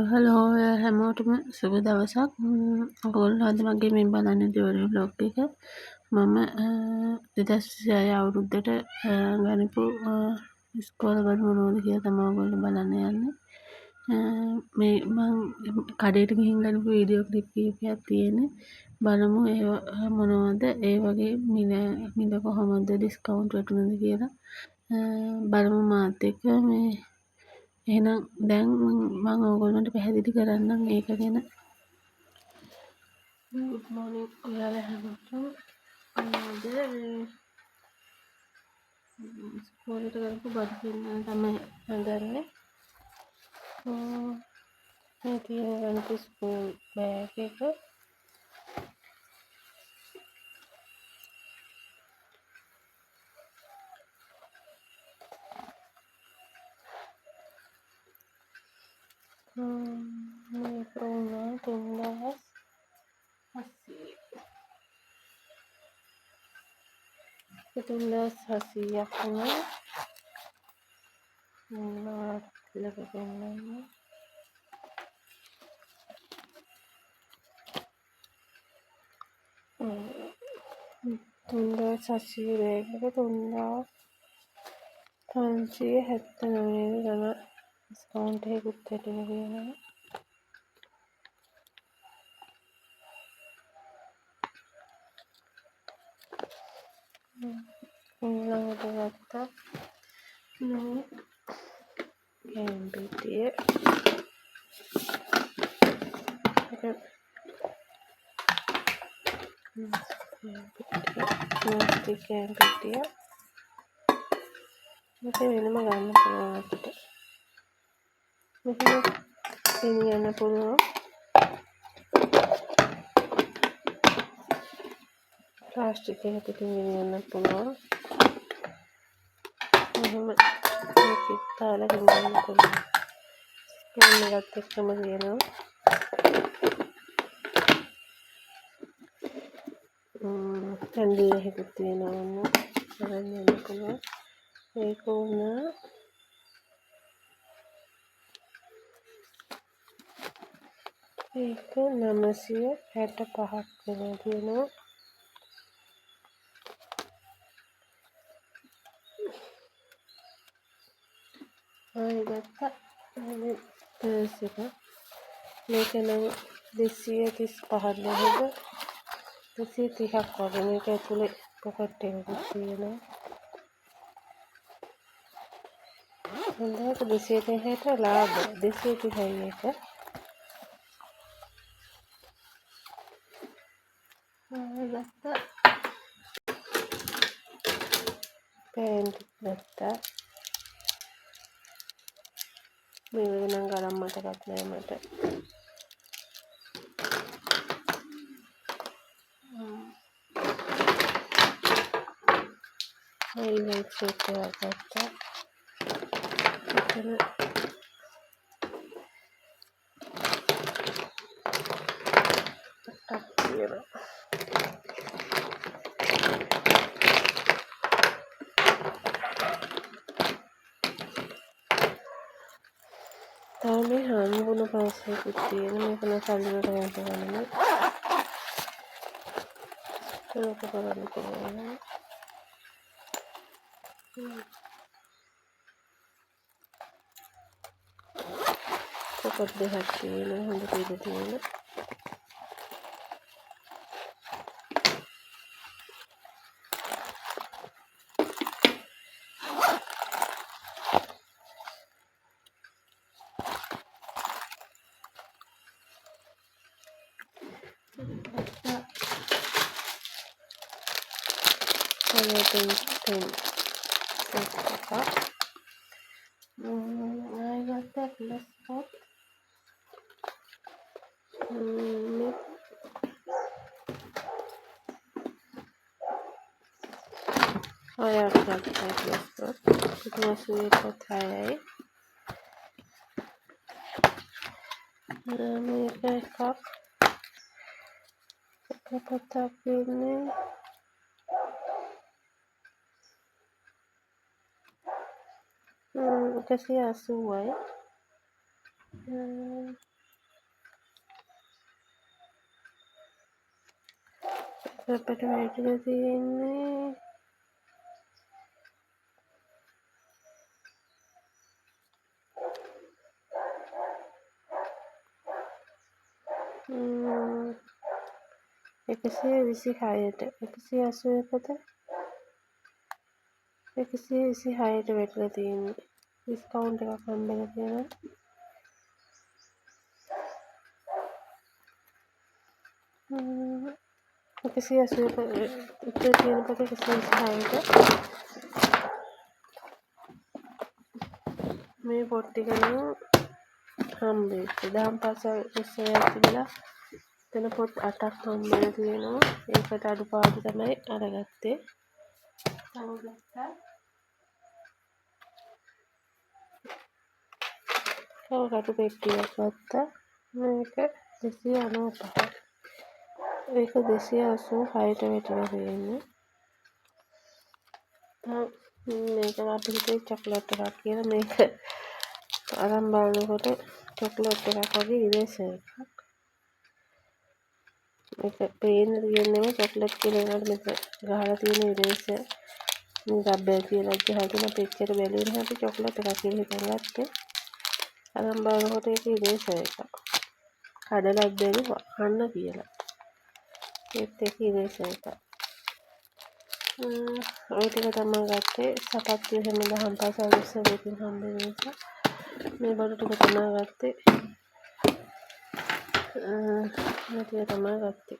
Hello හැමෝටම සුබ දවසක්. ඔයගොල්ලෝ අද මගේ මේ බලන්න දියුණුවේ බ්ලොග් එක මම 2026 අවුරුද්දට ගණපු ඉස්කෝල වල මොනවද කියලා තමයි ඔයගොල්ලෝ බලන්න යන්නේ. මේ මම කඩේට ගිහින් ගණපු වීඩියෝ ක්ලිප් කීපයක් තියෙන්නේ. බලමු ඒ මොනවද ඒ වගේ මිල කොහොමද ඩිස්කවුන්ට් වැටුණද කියලා. බලමු මාත් එක්ක මේ එහෙනම් දැන් මම ඔයගොල්ලන්ට පැහැදිලි කරන්නම් ඒක ගැන. good morning ඔයාලා හැමෝටම. අද ඉස්කෝලේට ගිහපු බඩ පින්නන තමයි හදන්නේ. මේ තියෙන ස්කූල් බෑග් එක. මේ ප්‍රෝග්‍රෑම් 3700ක් වුණා. ලක පෙන්නන්න. 3700 බෑග් එක 3579 ගම ඩිස්කවුන්ට් එකකුත් වැටෙනවා කියනවා. ඊළඟට ගත්තා මේ කැම්පිටිය ප්ලාස්ටික් කැම්පිටිය මේක වෙනම ගන්න පුළුවන් අපිට. මෙහෙම ගෙනියන්න පුළුවන්. ප්ලාස්ටික් එක පිටින් ගෙනියන්න පුළුවන්. මෙහෙම මේකත් තාලා ගෙනියන්න පුළුවන්. ස්පූන් එකත් එක්කම තියෙනවා. කැන්ඩල් එකකුත් තියෙනවා. අරන් යන්න පුළුවන්. ඒක උනා ඒක 965ක් වෙනවා තියෙනවා. ගත්තා මේ පර්ස් එක. මේක නම් 235ක් නේද? 230ක් වගේ. මේක ඇතුලේ පොකට් එකකුත් තියෙනවා. හොඳයි 230ට ලාභ 230යි එක. ගත්තා පෑන්ට් ගත්තා. මේ වෙනනම් ගණන් මතකත් නෑ මට. හයිලයිට් සෙට් එකක් ගත්තා. එතන ටක් තියෙනවා. තව මේ හම්බුන පර්සයකුත් තියෙන. මේක නම් සල්ලි වලට ගන්න ගන්න. ඒක කරන්න පුළුවන්. පොකට් දෙකක් තියෙනවා. හොඳ පිළ තියෙන. පෙන් සෙට් එකක්. ආයෙ ගත්තා ප්ලස් පොත්. හයක් ගත්තා ප්ලස් පොත්. ඉතින් 6යි. මේක එකක්. එක පොතක් ඉන්නේ. එකසිය 80යි. අපට වැටිලා තියෙන්නේ එකසිය විසිහයට 181ට 126ට වැටිලා තියෙන්නේ. ඩිස්කවුන්ට් එකක් හම්බෙලා තියෙනවා. එකසිය 80 උත්තර තියෙන පොත 126ට මේ පොත් ටික නම් හම්බෙච්ච. දහම් පාසල් උත්සවයක් තිබිලා එතන පොත් 8ක් හම්බෙලා තියෙනවා. ඒකට අඩුපාඩු තමයි අරගත්තේ. තව කටු පෙට්ටියක් ගත්තා. මේක 295. ඒක 286ට වැටිලා තියෙන්නේ. මේක අපි හිතුවේ චොක්ලට් එකක් කියලා. මේක අරන් බලනකොට චොක්ලට් එකක් වගේ ඉරේසර් එකක්. මේක පේන්න තියෙන්නේ චොක්ලට් කියලා නේද? මෙතන ගහලා තියෙන ඉරේසර් රබර් කියලා ගහලා තියෙන පික්චර් බැලුවේ නැහැ. අපි චොක්ලට් එකක් කියලා හිතන් ගත්තේ. අරන් බලනකොට ඒක ඉරේසර් එකක්. කඩලා බැලුවා කන්න කියලා. ඒත් ඒක ඉරේසර් එකක්. ඔය ටික තමයි ගත්තේ. සපත්තිය හැමදාම පාසල් උත්සවයකින් හම්බෙන නිසා මේ බඩු ටික තමයි ගත්තේ. මේ ටික තමයි ගත්තේ.